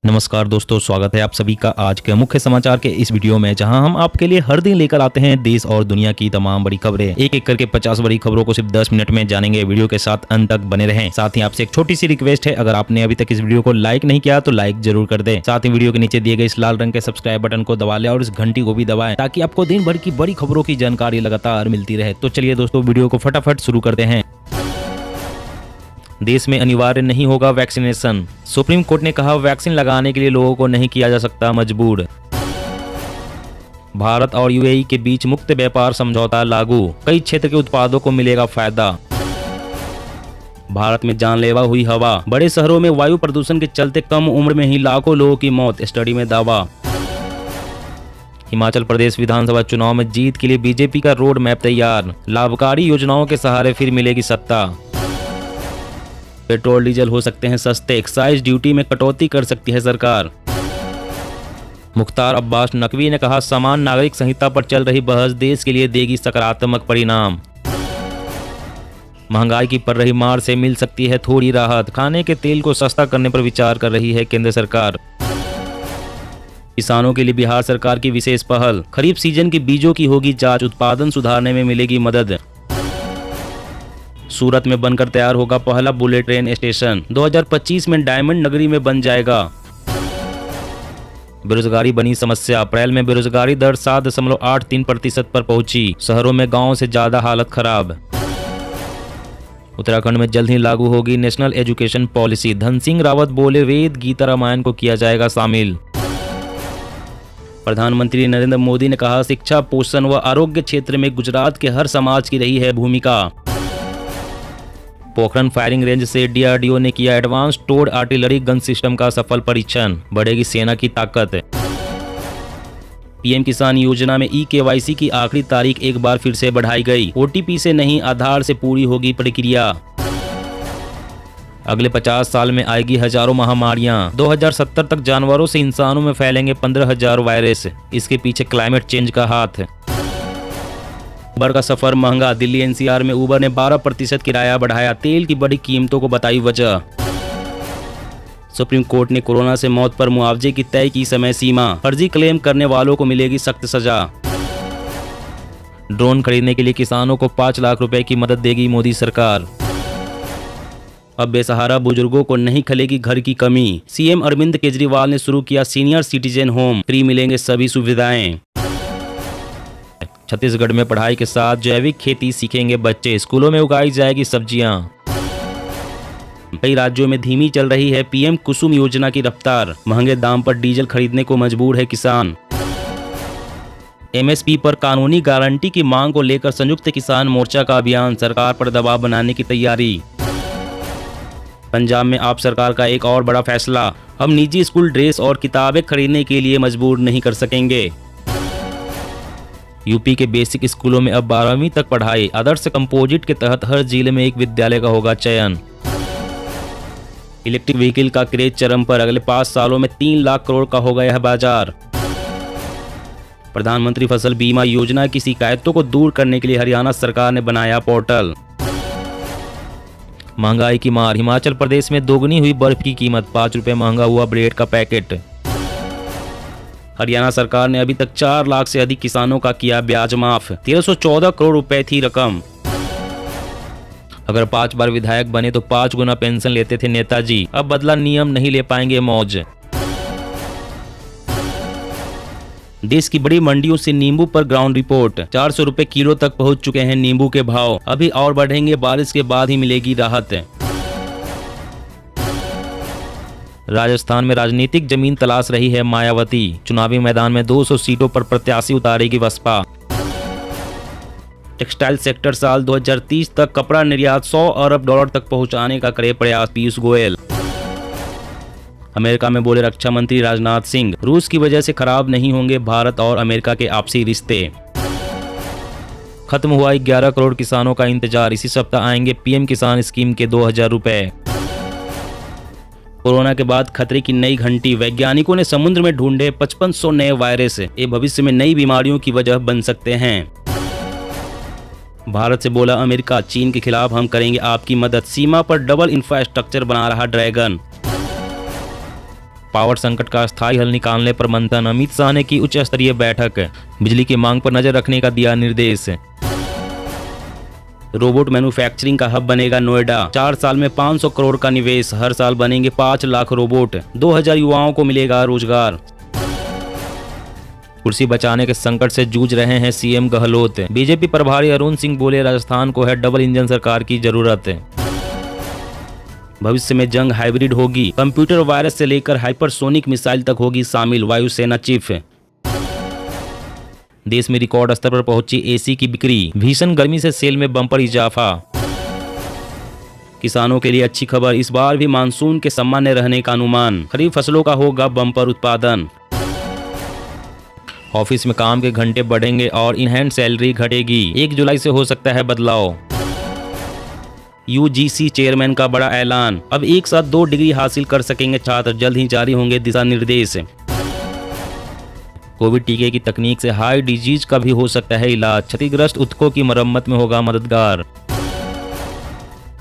नमस्कार दोस्तों, स्वागत है आप सभी का आज के मुख्य समाचार के इस वीडियो में, जहां हम आपके लिए हर दिन लेकर आते हैं देश और दुनिया की तमाम बड़ी खबरें। एक एक करके 50 बड़ी खबरों को सिर्फ 10 मिनट में जानेंगे। वीडियो के साथ अंत तक बने रहें। साथ ही आपसे एक छोटी सी रिक्वेस्ट है, अगर आपने अभी तक इस वीडियो को लाइक नहीं किया तो लाइक जरूर कर दे। साथ ही वीडियो के नीचे दिए गए इस लाल रंग के सब्सक्राइब बटन को दबा ले और इस घंटी को भी दबाएं, ताकि आपको दिन भर की बड़ी खबरों की जानकारी लगातार मिलती रहे। तो चलिए दोस्तों, वीडियो को फटाफट शुरू करते हैं। देश में अनिवार्य नहीं होगा वैक्सीनेशन। सुप्रीम कोर्ट ने कहा, वैक्सीन लगाने के लिए लोगों को नहीं किया जा सकता मजबूर। भारत और यूएई के बीच मुक्त व्यापार समझौता लागू, कई क्षेत्र के उत्पादों को मिलेगा फायदा। भारत में जानलेवा हुई हवा, बड़े शहरों में वायु प्रदूषण के चलते कम उम्र में ही लाखों लोगों की मौत, स्टडी में दावा। हिमाचल प्रदेश विधानसभा चुनाव में जीत के लिए बीजेपी का रोड मैप तैयार, लाभकारी योजनाओं के सहारे फिर मिलेगी सत्ता। पेट्रोल डीजल हो सकते हैं सस्ते, एक्साइज ड्यूटी में कटौती कर सकती है सरकार। मुख्तार अब्बास नकवी ने कहा, समान नागरिक संहिता पर चल रही बहस देश के लिए देगी सकारात्मक परिणाम। महंगाई की पड़ रही मार से मिल सकती है थोड़ी राहत, खाने के तेल को सस्ता करने पर विचार कर रही है केंद्र सरकार। किसानों के लिए बिहार सरकार की विशेष पहल, खरीफ सीजन के बीजों की होगी जांच, उत्पादन सुधारने में मिलेगी मदद। सूरत में बनकर तैयार होगा पहला बुलेट ट्रेन स्टेशन, 2025 में डायमंड नगरी में बन जाएगा। बेरोजगारी बनी समस्या, अप्रैल में बेरोजगारी दर 7.83% पर पहुंची, शहरों में गांवों से ज्यादा हालत खराब। उत्तराखंड में जल्द ही लागू होगी national education policy, Dhan Singh Rawat बोले, वेद गीता रामायण को किया जाएगा शामिल। प्रधानमंत्री नरेंद्र मोदी ने कहा, शिक्षा, पोषण व आरोग्य क्षेत्र में गुजरात के हर समाज की रही है भूमिका। पोखरण फायरिंग रेंज से डीआरडीओ ने किया advance towed artillery gun system का सफल परीक्षण, बढ़ेगी सेना की ताकत। पीएम किसान योजना में ई-केवाईसी की आखिरी तारीख एक बार फिर से बढ़ाई गई, ओटीपी से नहीं आधार से पूरी होगी प्रक्रिया। अगले 50 साल में आएगी हजारों महामारियां, 2070 तक जानवरों से इंसानों में फैलेंगे 15,000 वायरस, इसके पीछे क्लाइमेट चेंज का हाथ। उबर का सफर महंगा, दिल्ली एनसीआर में उबर ने 12% किराया बढ़ाया, तेल की बड़ी कीमतों को बताई वजह। सुप्रीम कोर्ट ने कोरोना से मौत पर मुआवजे की तय की समय सीमा, फर्जी क्लेम करने वालों को मिलेगी सख्त सजा। ड्रोन खरीदने के लिए किसानों को 5 लाख रुपए की मदद देगी मोदी सरकार। अब बेसहारा बुजुर्गों को नहीं खलेगी घर की कमी, सीएम अरविंद केजरीवाल ने शुरू किया सीनियर सिटीजन होम, फ्री मिलेंगे सभी सुविधाएं। छत्तीसगढ़ में पढ़ाई के साथ जैविक खेती सीखेंगे बच्चे, स्कूलों में उगाई जाएगी सब्जियां। कई राज्यों में धीमी चल रही है पीएम कुसुम योजना की रफ्तार, महंगे दाम पर डीजल खरीदने को मजबूर है किसान। एमएसपी पर कानूनी गारंटी की मांग को लेकर संयुक्त किसान मोर्चा का अभियान, सरकार पर दबाव बनाने की तैयारी। पंजाब में आप सरकार का एक और बड़ा फैसला, अब निजी स्कूल ड्रेस और किताबें खरीदने के लिए मजबूर नहीं कर सकेंगे। यूपी के बेसिक स्कूलों में अब 12वीं तक पढ़ाई, आदर्श कंपोजिट के तहत हर जिले में एक विद्यालय का होगा चयन। इलेक्ट्रिक व्हीकल का क्रेज चरम पर, अगले 5 सालों में 3 लाख करोड़ का होगा यह बाजार। प्रधानमंत्री फसल बीमा योजना की शिकायतों को दूर करने के लिए हरियाणा सरकार ने बनाया पोर्टल। महंगाई की मार, हिमाचल प्रदेश में दोगुनी हुई बर्फ की कीमत, 5 रुपए महंगा हुआ ब्रेड का पैकेट। हरियाणा सरकार ने अभी तक 4 लाख से अधिक किसानों का किया ब्याज माफ, 1314 करोड़ रुपए थी रकम। अगर 5 बार विधायक बने तो 5 गुना पेंशन लेते थे नेताजी, अब बदला नियम, नहीं ले पाएंगे मौज। देश की बड़ी मंडियों से नींबू पर ग्राउंड रिपोर्ट, 400 रुपए किलो तक पहुंच चुके हैं नींबू के भाव, अभी और बढ़ेंगे, बारिश के बाद ही मिलेगी राहत। राजस्थान में राजनीतिक जमीन तलाश रही है मायावती, चुनावी मैदान में 200 सीटों पर प्रत्याशी उतारेगी बसपा। टेक्सटाइल सेक्टर साल 2030 तक कपड़ा निर्यात 100 अरब डॉलर तक पहुंचाने का करे प्रयास, पीयूष गोयल। अमेरिका में बोले रक्षा मंत्री राजनाथ सिंह, रूस की वजह से खराब नहीं होंगे भारत और अमेरिका के आपसी रिश्ते। खत्म हुआ 11 करोड़ किसानों का इंतजार, इसी सप्ताह आएंगे पीएम किसान स्कीम के 2000 रुपए। कोरोना के बाद खतरे की नई घंटी, वैज्ञानिकों ने समुद्र में ढूंढे 5500 नए वायरस, ये भविष्य में नई बीमारियों की वजह बन सकते हैं। भारत से बोला अमेरिका, चीन के खिलाफ हम करेंगे आपकी मदद, सीमा पर डबल इंफ्रास्ट्रक्चर बना रहा ड्रैगन। पावर संकट का स्थायी हल निकालने पर मंथन, अमित शाह ने की उच्च स्तरीय बैठक, बिजली की मांग पर नजर रखने का दिया निर्देश। रोबोट मैन्युफैक्चरिंग का हब बनेगा नोएडा, 4 साल में 500 करोड़ का निवेश, हर साल बनेंगे 5 लाख रोबोट, 2000 युवाओं को मिलेगा रोजगार। कुर्सी बचाने के संकट से जूझ रहे हैं सीएम गहलोत, बीजेपी प्रभारी अरुण सिंह बोले राजस्थान को है डबल इंजन सरकार की जरूरत। भविष्य में जंग हाइब्रिड होगी, कंप्यूटर वायरस से लेकर हाइपरसोनिक मिसाइल तक होगी शामिल, वायुसेना चीफ। देश में रिकॉर्ड स्तर पर पहुंची एसी की बिक्री, भीषण गर्मी से सेल में बम्पर इजाफा। किसानों के लिए अच्छी खबर, इस बार भी मानसून के सामान्य रहने का अनुमान, खरीफ फसलों का होगा बम्पर उत्पादन। ऑफिस में काम के घंटे बढ़ेंगे और इन हैंड सैलरी घटेगी, 1 जुलाई से हो सकता है बदलाव। यूजीसी चेयरमैन का बड़ा ऐलान, अब एक साथ 2 डिग्री हासिल कर सकेंगे छात्र, जल्द ही जारी होंगे दिशा निर्देश। कोविड टीके की तकनीक से हार्ट डिजीज का भी हो सकता है इलाज, क्षतिग्रस्त ऊतकों की मरम्मत में होगा मददगार।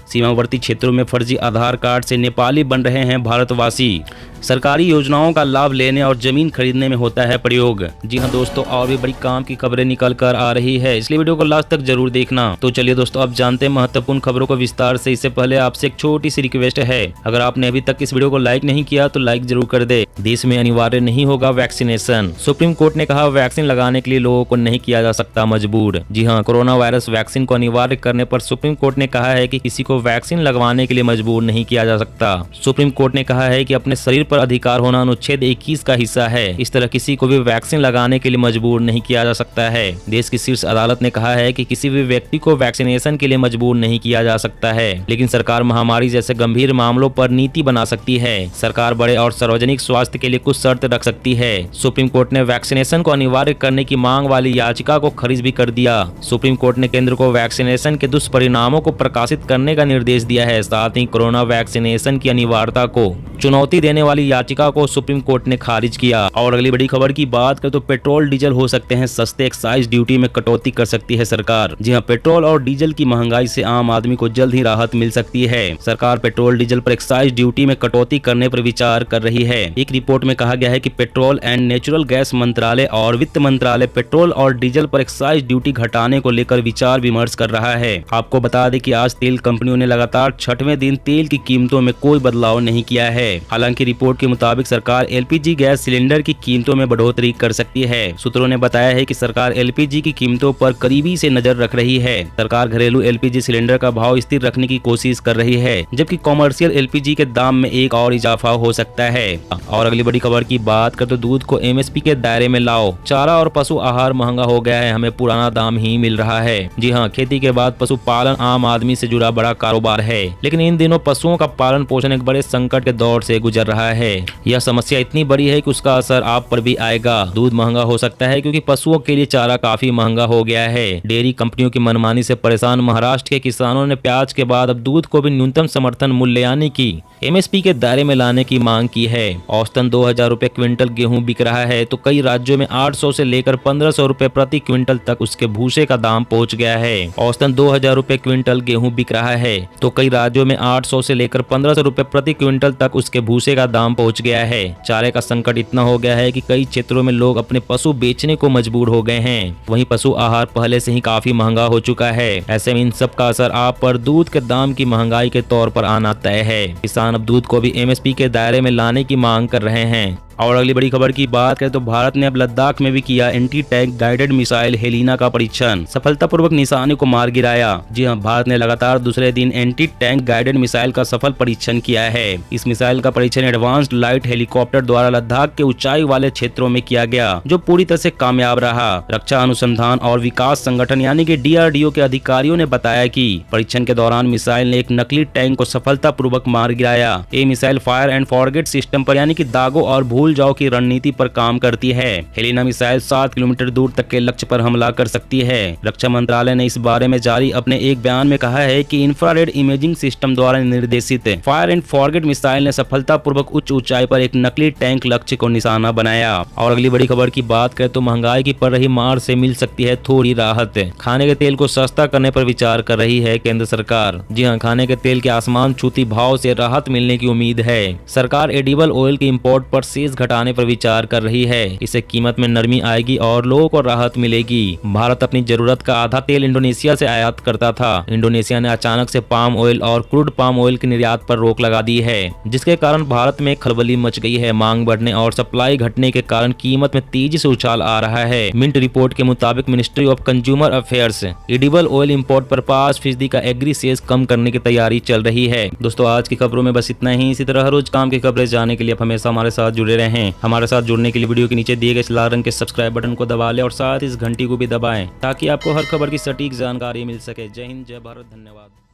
सीमावर्ती क्षेत्रों में फर्जी आधार कार्ड से नेपाली बन रहे हैं भारतवासी, सरकारी योजनाओं का लाभ लेने और जमीन खरीदने में होता है प्रयोग। जी हां दोस्तों, और भी बड़ी काम की खबरें निकल कर आ रही है, इसलिए वीडियो को लास्ट तक जरूर देखना। तो चलिए दोस्तों, अब जानते हैं महत्वपूर्ण खबरों को विस्तार से। इससे पहले आपसे एक छोटी सी रिक्वेस्ट है, अगर आपने अभी तक इस वीडियो को लाइक नहीं किया तो लाइक जरूर कर दे। देश में अनिवार्य नहीं होगा वैक्सीनेशन, सुप्रीम कोर्ट ने कहा वैक्सीन लगाने के लिए लोगों को नहीं किया जा सकता मजबूर। जी हाँ, कोरोना वायरस वैक्सीन को अनिवार्य करने पर सुप्रीम कोर्ट ने कहा है कि किसी को वैक्सीन लगवाने के लिए मजबूर नहीं किया जा सकता। सुप्रीम कोर्ट ने कहा है कि अपने शरीर पर अधिकार होना अनुच्छेद 21 का हिस्सा है, इस तरह किसी को भी वैक्सीन लगाने के लिए मजबूर नहीं किया जा सकता है। देश की शीर्ष अदालत ने कहा है कि किसी भी व्यक्ति को वैक्सीनेशन के लिए मजबूर नहीं किया जा सकता है, लेकिन सरकार महामारी जैसे गंभीर मामलों पर नीति बना सकती है। सरकार बड़े और सार्वजनिक स्वास्थ्य के लिए कुछ शर्त रख सकती है। सुप्रीम कोर्ट ने वैक्सीनेशन को अनिवार्य करने की मांग वाली याचिका को खारिज भी कर दिया। सुप्रीम कोर्ट ने केंद्र को वैक्सीनेशन के दुष्परिणामों को प्रकाशित करने का निर्देश दिया है। साथ ही कोरोना वैक्सीनेशन की अनिवार्यता को चुनौती देने वाली याचिका को सुप्रीम कोर्ट ने खारिज किया। और अगली बड़ी खबर की बात करें तो पेट्रोल डीजल हो सकते हैं सस्ते, एक्साइज ड्यूटी में कटौती कर सकती है सरकार। जी हां, पेट्रोल और डीजल की महंगाई से आम आदमी को जल्द ही राहत मिल सकती है। सरकार पेट्रोल डीजल पर एक्साइज ड्यूटी में कटौती करने पर विचार कर रही है। एक रिपोर्ट में कहा गया है कि पेट्रोल एंड नेचुरल गैस मंत्रालय और वित्त मंत्रालय पेट्रोल और डीजल पर एक्साइज ड्यूटी घटाने को लेकर विचार विमर्श कर रहा है। आपको बता दें कि आज तेल कंपनियों ने लगातार 6वें दिन तेल की कीमतों में कोई बदलाव नहीं किया है। हालांकि रिपोर्ट के मुताबिक सरकार एलपीजी गैस सिलेंडर की कीमतों में बढ़ोतरी कर सकती है। सूत्रों ने बताया है कि सरकार एलपीजी की कीमतों पर करीबी से नजर रख रही है। सरकार घरेलू एलपीजी सिलेंडर का भाव स्थिर रखने की कोशिश कर रही है, जबकि कॉमर्शियल एलपीजी के दाम में एक और इजाफा हो सकता है। और अगली बड़ी खबर की बात कर तो दूध को एमएसपी के दायरे में लाओ, चारा और पशु आहार महंगा हो गया है, हमें पुराना दाम ही मिल रहा है। जी हाँ, खेती के बाद पशुपालन आम आदमी से जुड़ा बड़ा कारोबार है, लेकिन इन दिनों पशुओं का पालन पोषण एक बड़े संकट के दौर से गुजर रहा है। यह समस्या इतनी बड़ी है कि उसका असर आप पर भी आएगा। दूध महंगा हो सकता है क्योंकि पशुओं के लिए चारा काफी महंगा हो गया है। डेयरी कंपनियों की मनमानी से परेशान महाराष्ट्र के किसानों ने प्याज के बाद अब दूध को भी न्यूनतम समर्थन मूल्य यानी कि एमएसपी के दायरे में लाने की मांग की है। औसतन 2000 रुपए क्विंटल गेहूं बिक रहा है तो कई राज्यों में 800 से लेकर 1500 रुपए प्रति क्विंटल तक उसके भूसे का दाम पहुंच गया है। औसतन 2000 रुपए क्विंटल गेहूं बिक रहा है तो कई राज्यों में 800 से लेकर 1500 रुपए प्रति क्विंटल तक उसके भूसे का दाम पहुंच गया है। चारे का संकट इतना हो गया है कि कई क्षेत्रों में लोग अपने पशु बेचने को मजबूर हो गए हैं। वहीं पशु आहार पहले से ही काफी महंगा हो चुका है। ऐसे में इन सब का असर आप पर दूध के दाम की महंगाई के तौर पर आना तय है। किसान अब दूध को भी एमएसपी के दायरे में लाने की मांग कर रहे हैं। और अगली बड़ी खबर की बात करें तो भारत ने अब लद्दाख में भी किया anti tank guided missile Helina का परीक्षण, सफलतापूर्वक निशाने को मार गिराया। जी हां, भारत ने लगातार दूसरे दिन एंटी टैंक गाइडेड मिसाइल का सफल परीक्षण किया है। इस मिसाइल का परीक्षण एडवांस्ड लाइट हेलीकॉप्टर द्वारा लद्दाख के ऊंचाई वाले क्षेत्रों में किया गया, जो पूरी तरह से कामयाब रहा। रक्षा अनुसंधान और विकास संगठन यानी कि DRDO के अधिकारियों ने बताया कि परीक्षण के दौरान मिसाइल ने एक नकली टैंक को सफलतापूर्वक मार गिराया। ये missile fire and forget system पर यानी कि दागो और भूल जाओ की रणनीति पर काम करती है। हेलिना मिसाइल 7 किलोमीटर दूर तक के लक्ष्य पर हमला कर सकती है। रक्षा मंत्रालय ने इस बारे में जारी अपने एक बयान में कहा है कि इंफ्रारेड इमेजिंग सिस्टम द्वारा निर्देशित फायर एंड फॉरगेट मिसाइल ने सफलतापूर्वक उच्च उच्च ऊंचाई पर एक नकली टैंक लक्ष्य को निशाना बनाया। और अगली बड़ी खबर की बात करें तो महंगाई की पड़ रही मार से मिल सकती है थोड़ी राहत। खाने के तेल को सस्ता करने पर विचार कर रही है केंद्र सरकार। जी हां, खाने के तेल के आसमान छूती भाव से राहत मिलने की उम्मीद है। सरकार एडिबल ऑयल के इंपोर्ट पर सेस घटाने पर विचार कर रही है। इससे कीमत में नरमी आएगी और लोगों को राहत मिलेगी। भारत अपनी जरूरत का आधा तेल इंडोनेशिया से आयात करता था। इंडोनेशिया ने अचानक से पाम ऑयल और क्रूड पाम ऑयल के निर्यात पर रोक लगा दी है, जिसके कारण भारत में खलबली मच गई है। मांग बढ़ने और सप्लाई घटने के कारण कीमत में तेजी से उछाल आ रहा है। मिंट रिपोर्ट के मुताबिक ministry of consumer affairs edible oil import पर 5% का एग्री सेस कम करने की तैयारी चल रही है। दोस्तों, आज की खबरों में बस इतना ही। इसी तरह हर रोज काम की खबरें जानने के लिए आप हमेशा हमारे साथ जुड़े रहें। हमारे साथ जुड़ने के लिए वीडियो के नीचे दिए गए लाल रंग के सब्सक्राइब बटन को दबा लें और साथ इस घंटी को भी दबाएं ताकि आपको हर खबर की सटीक जानकारी मिल सके। जय हिंद, जय भारत, धन्यवाद।